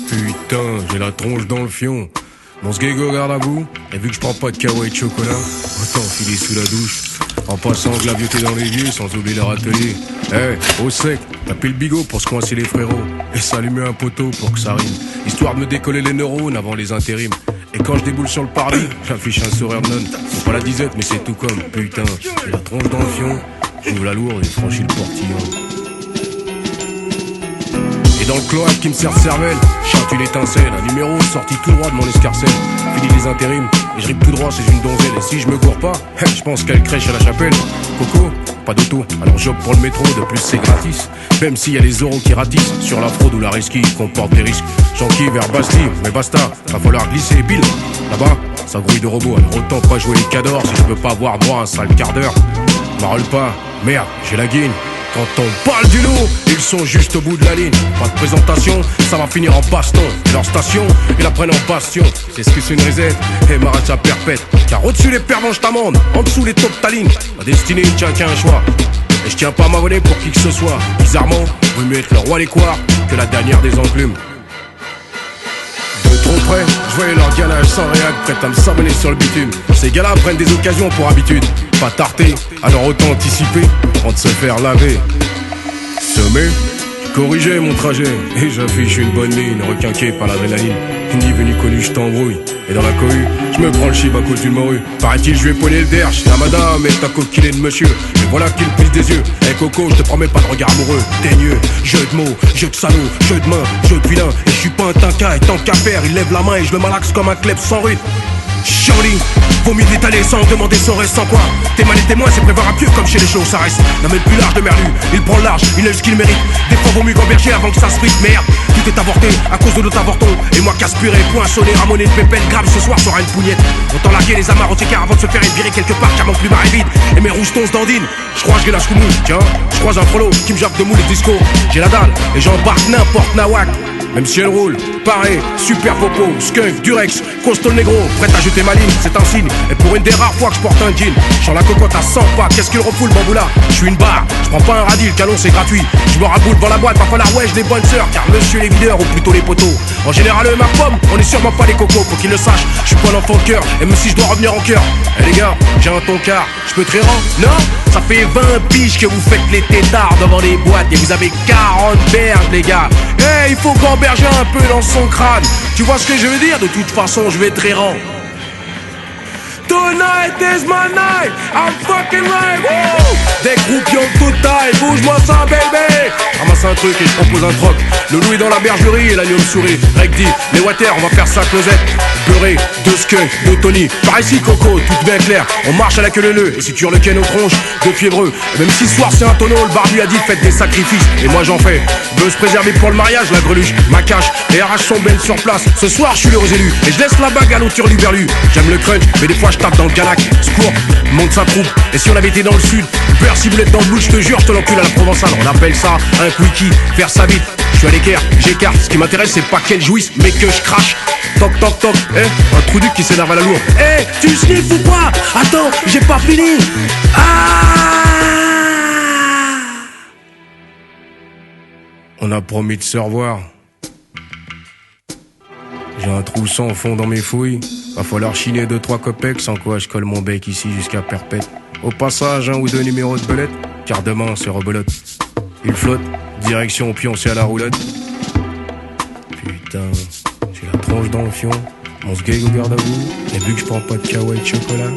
Putain, j'ai la tronche dans le fion. Mon sgego garde à vous, et vu que je prends pas de kawaii de chocolat, autant filer sous la douche. En passant glavioter dans les vieux, sans oublier leur atelier. Au sec, taper le bigot pour se coincer les frérots. Et s'allumer un poteau pour que ça rime. Histoire de me décoller les neurones avant les intérims. Et quand je déboule sur le parvis, j'affiche un sourire de nonne. C'est pas la disette, mais c'est tout comme. Putain, j'ai la tronche dans le fion. J'ouvre la lourde et franchis le portillon. Et dans le cloaque qui me sert de cervelle, chante une étincelle, un numéro sorti tout droit de mon escarcelle. Fini les intérims, et je rime tout droit, c'est une donzelle. Et si je me gourre pas, je pense qu'elle crèche à la chapelle. Coco, pas d'auto, alors job pour le métro, de plus c'est gratis. Même s'il y a les euros qui ratissent, sur la fraude ou la risquille, comporte des risques. J'enquille vers Bastille, mais basta, va falloir glisser les piles. Là-bas, ça grouille de robots, alors autant pas jouer les cadors si je peux pas avoir droit à un sale quart d'heure. M'arrole pas, merde, j'ai la guine. Quand on parle du lot, ils sont juste au bout de la ligne. Pas de présentation, ça va finir en baston. Leur station, ils la prennent en bastion. C'est ce que c'est une risette, et m'arrête ça perpète. Car au-dessus les pervenches t'amendent, en dessous les taupes ta ligne. Ma destinée ne tient qu'à un choix. Et je tiens pas à m'abonner pour qui que ce soit. Bizarrement, vaut mieux être le roi des couards que la dernière des enclumes. De trop près, je voyais leur galage sans réac, prête à me savonner sur le bitume. Ces gars-là prennent des occasions pour habitude. Pas tarter, alors autant anticiper avant de se faire laver. Semé, corriger mon trajet et j'affiche une bonne ligne, requinqué par l'adrénaline. Ni venu connu, je t'embrouille. Et dans la cohue, je me prends le chib à cause d'une morue. Paraît-il, je vais poigner le derche à madame et ta coquille de monsieur. Et voilà qu'il plisse des yeux. Coco, je te promets pas de regard amoureux. Daigneux, jeu de mots, jeu de salaud, jeu de main, jeu de vilain. Et je suis pas un tinca, et tant qu'à faire, il lève la main et je le malaxe comme un kleb sans rythme. Surely, vaut mieux l'étaler sans demander son reste, sans quoi. T'es mal et témoin, c'est prévoir un pieu comme chez les shows, ça reste. La même plus large de Merlu, il prend large, il a ce qu'il mérite. Des fois vaut mieux gamberger avant que ça se frite, merde. Tout est avorté à cause de notre avorton. Et moi qu'aspiré, poinçonné, ramonné de pépelle, grave ce soir sera une pougnette. Autant larguer les amarres au car avant de se faire virer quelque part, car mon plus est vide. Et mes roustons se dandinent. Je crois que j'ai la schoumoule, tiens, je croise un frollo qui me jappe de moule et disco. J'ai la dalle et j'embarque n'importe nawak. Même si elle roule, pareil, super popo, skunk, durex, costaud négro, prête à jeter ma ligne, c'est un signe. Et pour une des rares fois que je porte un jean, j'en la cocotte à 100 pas, qu'est-ce qu'il refoule bamboula. Je suis une barre, je prends pas un radis, le canon c'est gratuit. Je me raboule devant la boîte, va falloir wesh des bonnes sœurs, car monsieur les videurs ou plutôt les poteaux. En général ma pomme, on est sûrement pas les cocos, faut qu'ils le sachent, je suis pas l'enfant de cœur, et même si je dois revenir en cœur. Eh les gars, j'ai un toncard, je peux très rend, non? Ça fait 20 piges que vous faites les tétards devant les boîtes, et vous avez 40 berges les gars. Eh, il faut gamberger un peu dans son crâne. Tu vois ce que je veux dire? De toute façon, je vais être errant. Tonight is my night, I'm fucking right, woo! Des groupions de toute taille, bouge-moi ça, baby! Ramasse un truc et je propose un troc. Le loup est dans la bergerie et l'agneau me sourit. Rec dit, les water, on va faire ça closette. Beurré, deux skunks, deux Tony. Par ici, Coco, tout bien clair. On marche à la queue leu et si tu le ken aux tronches, deux fiévreux. Et même si ce soir c'est un tonneau, le barbu a dit faites des sacrifices. Et moi j'en fais. Veut se préserver pour le mariage, la greluche, ma cache et arrache son bel sur place. Ce soir je suis l'heureux élu et je laisse la bague à l'autre Luberlu. J'aime le crunch, mais des fois je tape dans le galac. Secours, monte sa troupe. Et si on avait été dans le sud, beurre ciboulette dans le bout, je te jure, je te l'encule à la provençale. On appelle ça un quickie, faire ça vite. Je suis à l'équerre, j'écarte. Ce qui m'intéresse, c'est pas qu'elle jouisse, mais que je crache. Toc toc toc, un trou duc qui s'énerve à la lourde. Tu sniffes ou quoi? Attends, j'ai pas fini. On a promis de se revoir. J'ai un trou sans fond dans mes fouilles. Va falloir chiner 2-3 copecs, sans quoi je colle mon bec ici jusqu'à perpète. Au passage, 1 ou 2 numéros de belette, car demain c'est rebelote. Il flotte, direction pioncé à la roulotte. Putain, j'ai la tronche dans le fion. Mon sgeg au garde à vous. Et vu que je prends pas de kawaii de chocolat,